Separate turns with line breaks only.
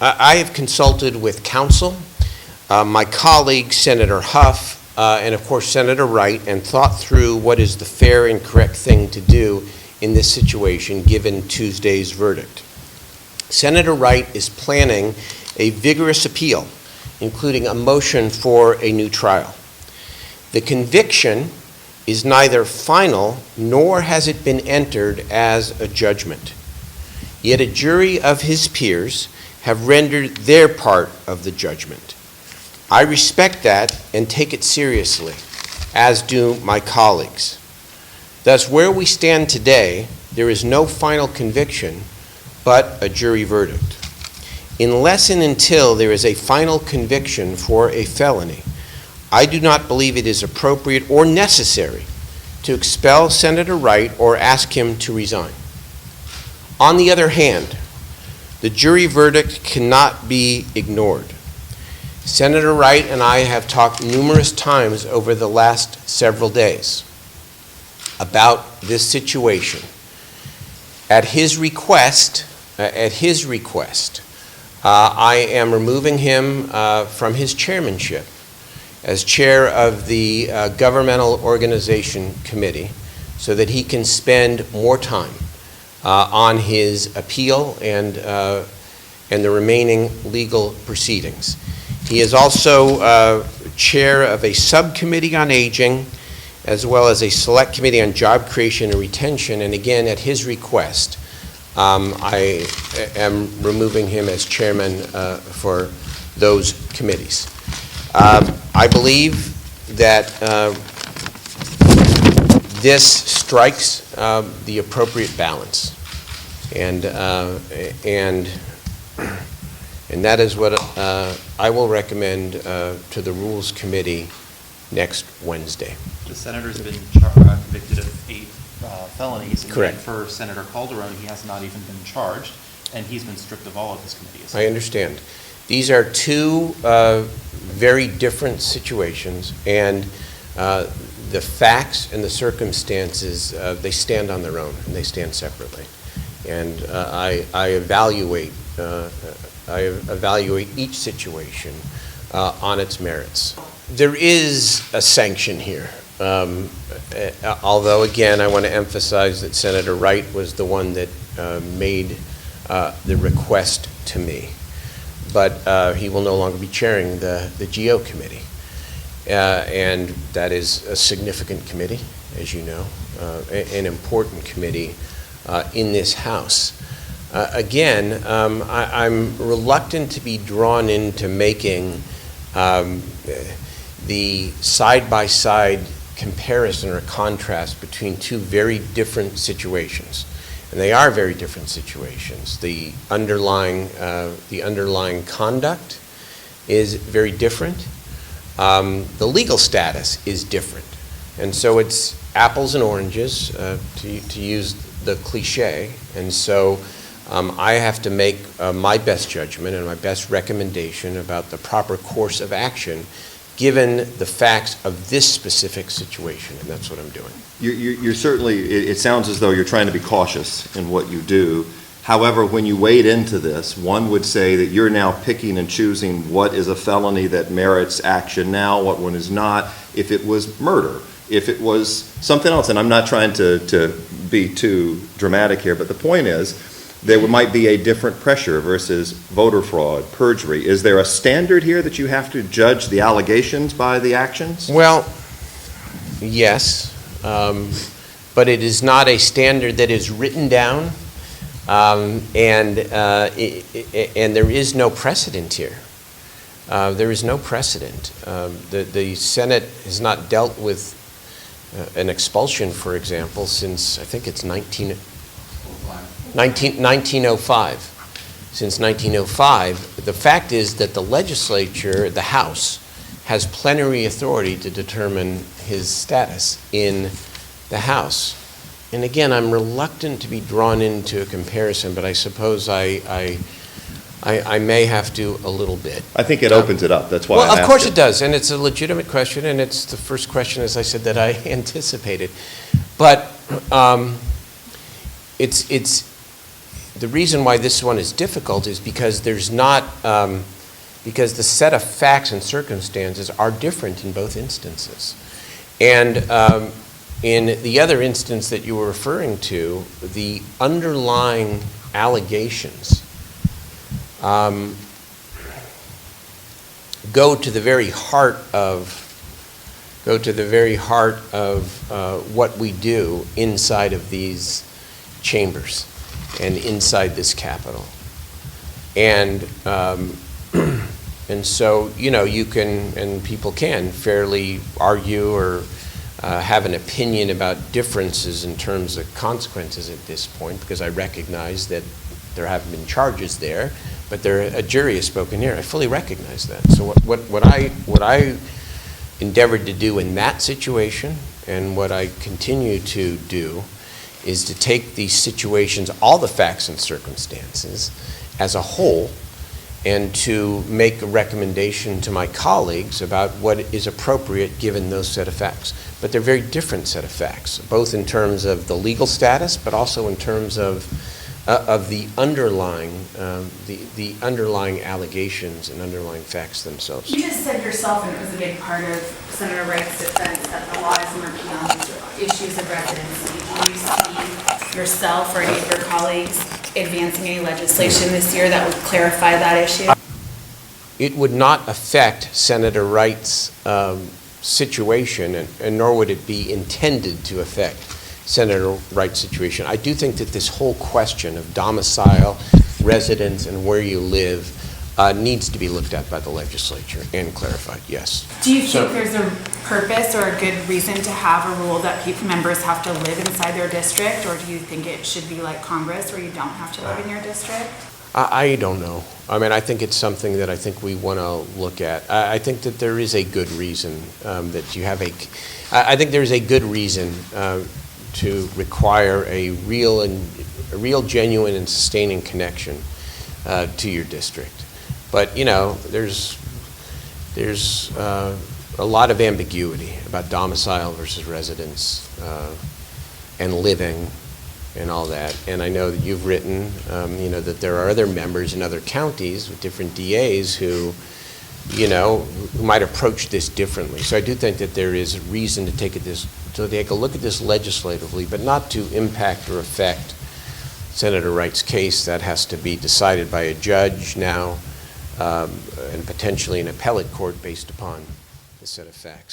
I have consulted with counsel, my colleague, Senator Huff, and of course Senator Wright, and thought through what is the fair and correct thing to do in this situation given Tuesday's verdict. Senator Wright is planning a vigorous appeal, including a motion for a new trial. The conviction is neither final nor has it been entered as a judgment. Yet a jury of his peers have rendered their part of the judgment. I respect that and take it seriously, as do my colleagues. Thus, where we stand today, there is no final conviction, but a jury verdict. Unless and until there is a final conviction for a felony, I do not believe it is appropriate or necessary to expel Senator Wright or ask him to resign. On the other hand, the jury verdict cannot be ignored. Senator Wright and I have talked numerous times over the last several days about this situation. At his request, I am removing him from his chairmanship as chair of the Governmental Organization Committee so that he can spend more time on his appeal and the remaining legal proceedings. He is also chair of a subcommittee on aging as well as a select committee on job creation and retention, and again, at his request, I am removing him as chairman for those committees. I believe that this strikes the appropriate balance, and that is what I will recommend to the Rules Committee next Wednesday.
The senator's been convicted of 8 felonies.
Correct.
And for Senator Calderon, he has not even been charged, and he's been stripped of all of his committees.
I understand. These are two very different situations, and the facts and the circumstances, they stand on their own, and they stand separately. And I evaluate each situation on its merits. There is a sanction here, although again I want to emphasize that Senator Wright was the one that made the request to me, but he will no longer be chairing the GO committee, and that is a significant committee, as you know, an important committee in this House. Again, I'm reluctant to be drawn into making the side-by-side comparison or contrast between two very different situations. And they are very different situations. The underlying conduct is very different. The legal status is different. And so it's apples and oranges, to use the cliche. And so I have to make my best judgment and my best recommendation about the proper course of action given the facts of this specific situation, and that's what I'm doing.
You're certainly, it sounds as though you're trying to be cautious in what you do. However, when you wade into this, one would say that you're now picking and choosing what is a felony that merits action now, what one is not, if it was murder, if it was something else. And I'm not trying to be too dramatic here, but the point is, there might be a different pressure versus voter fraud, perjury. Is there a standard here that you have to judge the allegations by the actions?
Well, yes, but it is not a standard that is written down, and there is no precedent here. There is no precedent. The Senate has not dealt with an expulsion, for example, since I think it's 1905. Since 1905, the fact is that the legislature, the House, has plenary authority to determine his status in the House. And again, I'm reluctant to be drawn into a comparison, but I suppose I may have to a little bit.
I think it opens it up. That's why.
Well, of course it does, and it's a legitimate question, and it's the first question, as I said, that I anticipated. But the reason why this one is difficult is because there's not, because the set of facts and circumstances are different in both instances. And in the other instance that you were referring to, the underlying allegations go to the very heart of what we do inside of these chambers and inside this Capitol. And so, you can, and people can fairly argue or have an opinion about differences in terms of consequences at this point, because I recognize that there haven't been charges there, but a jury has spoken here. I fully recognize that. So what I endeavored to do in that situation, and what I continue to do, is to take these situations, all the facts and circumstances, as a whole, and to make a recommendation to my colleagues about what is appropriate given those set of facts. But they're very different set of facts, both in terms of the legal status, but also in terms of the underlying allegations and underlying facts themselves.
You just said yourself, and it was a big part of Senator Wright's defense, that the law is murky on issues of residency. Do you see yourself or any of your colleagues advancing any legislation this year that would clarify that issue?
It would not affect Senator Wright's situation, and nor would it be intended to affect Senator Wright's situation. I do think that this whole question of domicile, residence, and where you live needs to be looked at by the legislature and clarified, yes.
Do you think there's a purpose or a good reason to have a rule that members have to live inside their district, or do you think it should be like Congress where you don't have to live in your district?
I don't know. I mean, I think it's something that I think we want to look at. I think that there is a good reason that you have I think there is a good reason to require a real, genuine, and sustaining connection to your district. But there's a lot of ambiguity about domicile versus residence and living and all that. And I know that you've written, that there are other members in other counties with different DAs who might approach this differently. So I do think that there is reason to take a look at this legislatively, but not to impact or affect Senator Wright's case. That has to be decided by a judge now, and potentially an appellate court based upon the set of facts.